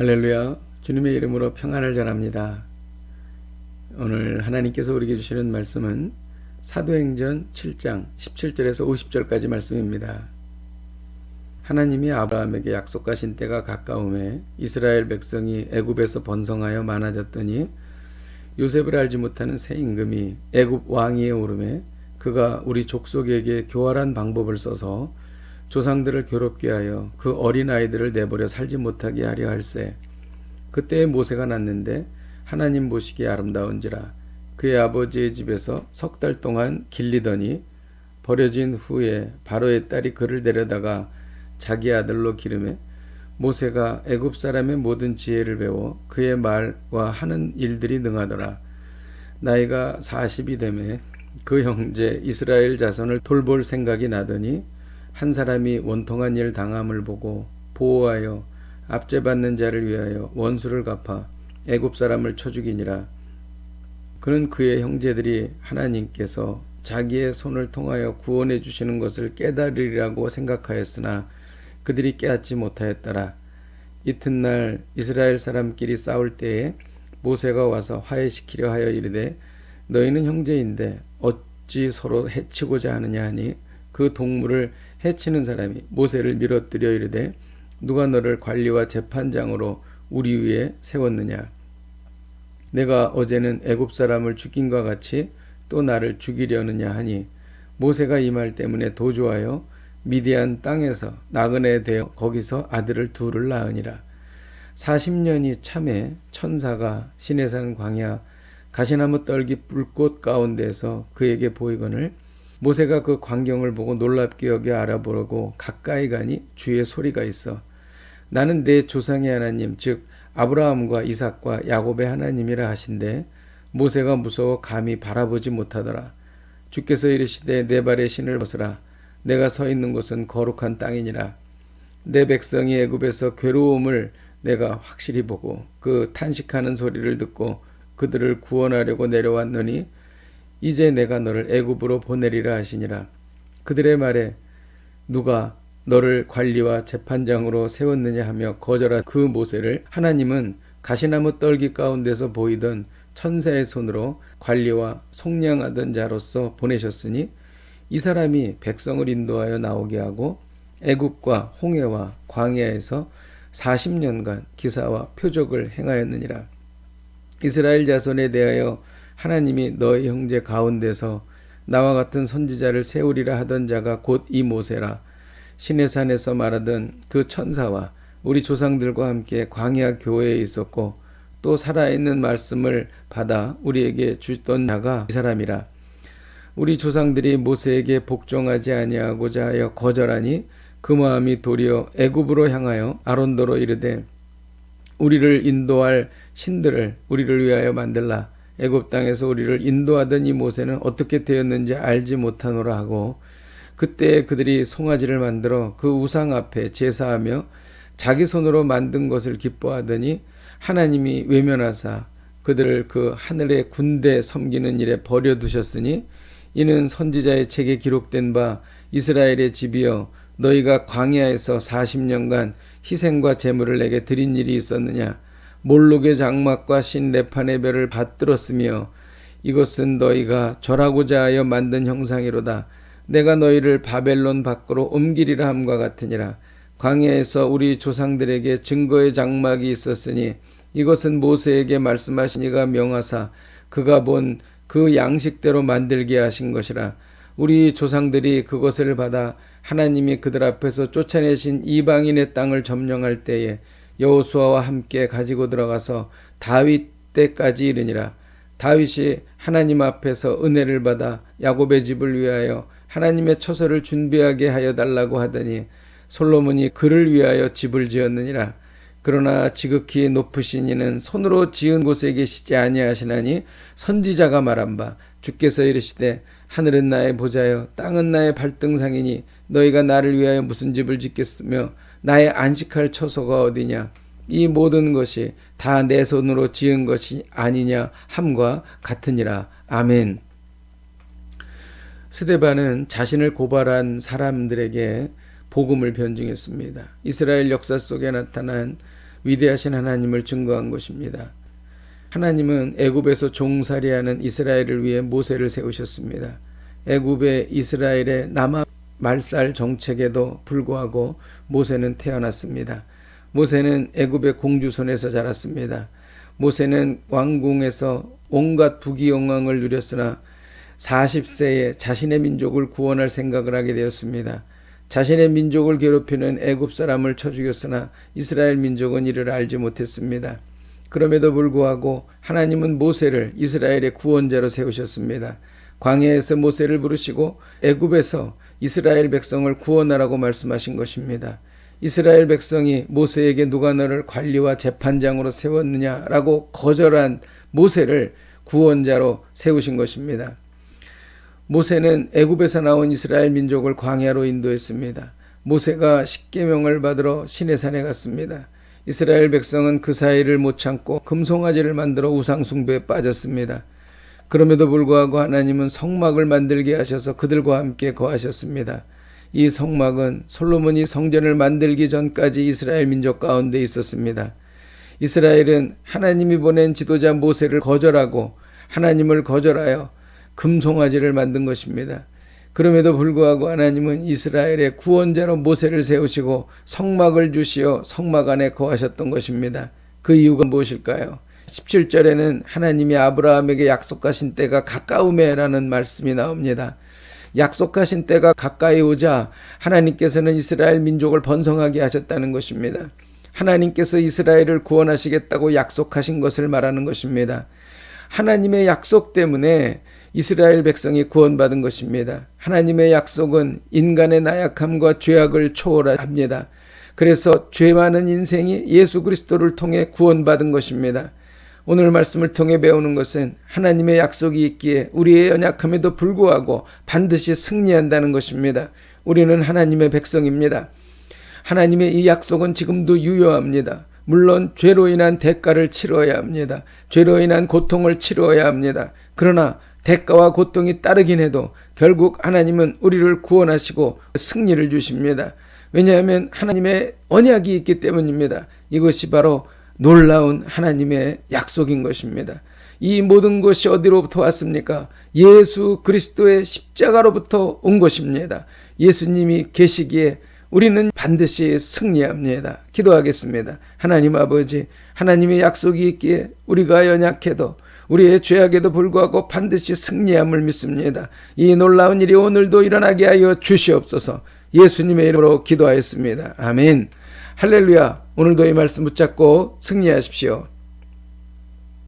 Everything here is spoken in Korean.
할렐루야. 주님의 이름으로 평안을 전합니다. 오늘 하나님께서 우리에게 주시는 말씀은 사도행전 7장 17절에서 50절까지 말씀입니다. 하나님이 아브라함에게 약속하신 때가 가까움에 이스라엘 백성이 애굽에서 번성하여 많아졌더니 요셉을 알지 못하는 새 임금이 애굽 왕위에 오르매 그가 우리 족속에게 교활한 방법을 써서 조상들을 괴롭게 하여 그 어린 아이들을 내버려 살지 못하게 하려 할세. 그때에 모세가 났는데 하나님 보시기에 아름다운지라 그의 아버지의 집에서 석 달 동안 길리더니 버려진 후에 바로의 딸이 그를 데려다가 자기 아들로 기르매 모세가 애굽 사람의 모든 지혜를 배워 그의 말과 하는 일들이 능하더라. 나이가 40이 되매 그 형제 이스라엘 자손을 돌볼 생각이 나더니 한 사람이 원통한 일 당함을 보고 보호하여 압제받는 자를 위하여 원수를 갚아 애굽 사람을 쳐 죽이니라. 그는 그의 형제들이 하나님께서 자기의 손을 통하여 구원해 주시는 것을 깨달으리라고 생각하였으나 그들이 깨닫지 못하였더라. 이튿날 이스라엘 사람끼리 싸울 때에 모세가 와서 화해시키려 하여 이르되 너희는 형제인데 어찌 서로 해치고자 하느냐 하니 그 동물을 해치는 사람이 모세를 밀어뜨려 이르되 누가 너를 관리와 재판장으로 우리 위에 세웠느냐. 내가 어제는 애굽 사람을 죽인과 같이 또 나를 죽이려느냐 하니 모세가 이 말 때문에 도주하여 미디안 땅에서 나그네 되어 거기서 아들을 둘을 낳으니라. 40년이 참에 천사가 시내산 광야 가시나무 떨기 불꽃 가운데서 그에게 보이거늘 모세가 그 광경을 보고 놀랍게 여겨 알아보려고 가까이 가니 주의 소리가 있어 나는 내 조상의 하나님 즉 아브라함과 이삭과 야곱의 하나님이라 하신대 모세가 무서워 감히 바라보지 못하더라. 주께서 이르시되 내 발에 신을 벗으라. 내가 서 있는 곳은 거룩한 땅이니라. 내 백성이 애굽에서 괴로움을 내가 확실히 보고 그 탄식하는 소리를 듣고 그들을 구원하려고 내려왔노니 이제 내가 너를 애굽으로 보내리라 하시니라. 그들의 말에 누가 너를 관리와 재판장으로 세웠느냐 하며 거절한 그 모세를 하나님은 가시나무 떨기 가운데서 보이던 천사의 손으로 관리와 속량하던 자로서 보내셨으니 이 사람이 백성을 인도하여 나오게 하고 애굽과 홍해와 광야에서 40년간 기사와 표적을 행하였느니라. 이스라엘 자손에 대하여 하나님이 너희 형제 가운데서 나와 같은 선지자를 세우리라 하던 자가 곧 이 모세라. 시내산에서 말하던 그 천사와 우리 조상들과 함께 광야 교회에 있었고 또 살아있는 말씀을 받아 우리에게 주던 자가 이 사람이라. 우리 조상들이 모세에게 복종하지 아니하고자 하여 거절하니 그 마음이 도리어 애굽으로 향하여 아론도로 이르되 우리를 인도할 신들을 우리를 위하여 만들라. 애굽 땅에서 우리를 인도하던 이 모세는 어떻게 되었는지 알지 못하노라 하고 그때 그들이 송아지를 만들어 그 우상 앞에 제사하며 자기 손으로 만든 것을 기뻐하더니 하나님이 외면하사 그들을 그 하늘의 군대 섬기는 일에 버려두셨으니 이는 선지자의 책에 기록된 바 이스라엘의 집이여 너희가 광야에서 40년간 희생과 제물을 내게 드린 일이 있었느냐. 몰록의 장막과 신 레판의 별을 받들었으며 이것은 너희가 절하고자 하여 만든 형상이로다. 내가 너희를 바벨론 밖으로 옮기리라 함과 같으니라. 광야에서 우리 조상들에게 증거의 장막이 있었으니 이것은 모세에게 말씀하신 이가 명하사 그가 본 그 양식대로 만들게 하신 것이라. 우리 조상들이 그것을 받아 하나님이 그들 앞에서 쫓아내신 이방인의 땅을 점령할 때에 여호수아와 함께 가지고 들어가서 다윗 때까지 이르니라. 다윗이 하나님 앞에서 은혜를 받아 야곱의 집을 위하여 하나님의 처소를 준비하게 하여 달라고 하더니 솔로몬이 그를 위하여 집을 지었느니라. 그러나 지극히 높으신 이는 손으로 지은 곳에 계시지 아니하시나니 선지자가 말한 바 주께서 이르시되 하늘은 나의 보좌여 땅은 나의 발등상이니 너희가 나를 위하여 무슨 집을 짓겠으며 나의 안식할 처소가 어디냐. 이 모든 것이 다 내 손으로 지은 것이 아니냐 함과 같으니라. 아멘. 스데반은 자신을 고발한 사람들에게 복음을 변증했습니다. 이스라엘 역사 속에 나타난 위대하신 하나님을 증거한 것입니다. 하나님은 애굽에서 종살이하는 이스라엘을 위해 모세를 세우셨습니다. 애굽의 이스라엘의 남아 말살 정책에도 불구하고 모세는 태어났습니다. 모세는 애굽의 공주 손에서 자랐습니다. 모세는 왕궁에서 온갖 부귀영광을 누렸으나 40세에 자신의 민족을 구원할 생각을 하게 되었습니다. 자신의 민족을 괴롭히는 애굽 사람을 쳐 죽였으나 이스라엘 민족은 이를 알지 못했습니다. 그럼에도 불구하고 하나님은 모세를 이스라엘의 구원자로 세우셨습니다. 광야에서 모세를 부르시고 애굽에서 이스라엘 백성을 구원하라고 말씀하신 것입니다. 이스라엘 백성이 모세에게 누가 너를 관리와 재판장으로 세웠느냐라고 거절한 모세를 구원자로 세우신 것입니다. 모세는 애굽에서 나온 이스라엘 민족을 광야로 인도했습니다. 모세가 십계명을 받으러 시내산에 갔습니다. 이스라엘 백성은 그 사이를 못 참고 금송아지를 만들어 우상 숭배에 빠졌습니다. 그럼에도 불구하고 하나님은 성막을 만들게 하셔서 그들과 함께 거하셨습니다. 이 성막은 솔로몬이 성전을 만들기 전까지 이스라엘 민족 가운데 있었습니다. 이스라엘은 하나님이 보낸 지도자 모세를 거절하고 하나님을 거절하여 금송아지를 만든 것입니다. 그럼에도 불구하고 하나님은 이스라엘의 구원자로 모세를 세우시고 성막을 주시어 성막 안에 거하셨던 것입니다. 그 이유가 무엇일까요? 17절에는 하나님이 아브라함에게 약속하신 때가 가까우매라는 말씀이 나옵니다. 약속하신 때가 가까이 오자 하나님께서는 이스라엘 민족을 번성하게 하셨다는 것입니다. 하나님께서 이스라엘을 구원하시겠다고 약속하신 것을 말하는 것입니다. 하나님의 약속 때문에 이스라엘 백성이 구원받은 것입니다. 하나님의 약속은 인간의 나약함과 죄악을 초월합니다. 그래서 죄 많은 인생이 예수 그리스도를 통해 구원받은 것입니다. 오늘 말씀을 통해 배우는 것은 하나님의 약속이 있기에 우리의 연약함에도 불구하고 반드시 승리한다는 것입니다. 우리는 하나님의 백성입니다. 하나님의 이 약속은 지금도 유효합니다. 물론 죄로 인한 대가를 치러야 합니다. 죄로 인한 고통을 치러야 합니다. 그러나 대가와 고통이 따르긴 해도 결국 하나님은 우리를 구원하시고 승리를 주십니다. 왜냐하면 하나님의 언약이 있기 때문입니다. 이것이 바로 놀라운 하나님의 약속인 것입니다. 이 모든 것이 어디로부터 왔습니까? 예수 그리스도의 십자가로부터 온 것입니다. 예수님이 계시기에 우리는 반드시 승리합니다. 기도하겠습니다. 하나님 아버지, 하나님의 약속이 있기에 우리가 연약해도 우리의 죄악에도 불구하고 반드시 승리함을 믿습니다. 이 놀라운 일이 오늘도 일어나게 하여 주시옵소서. 예수님의 이름으로 기도하였습니다. 아멘. 할렐루야. 오늘도 이 말씀 붙잡고 승리하십시오.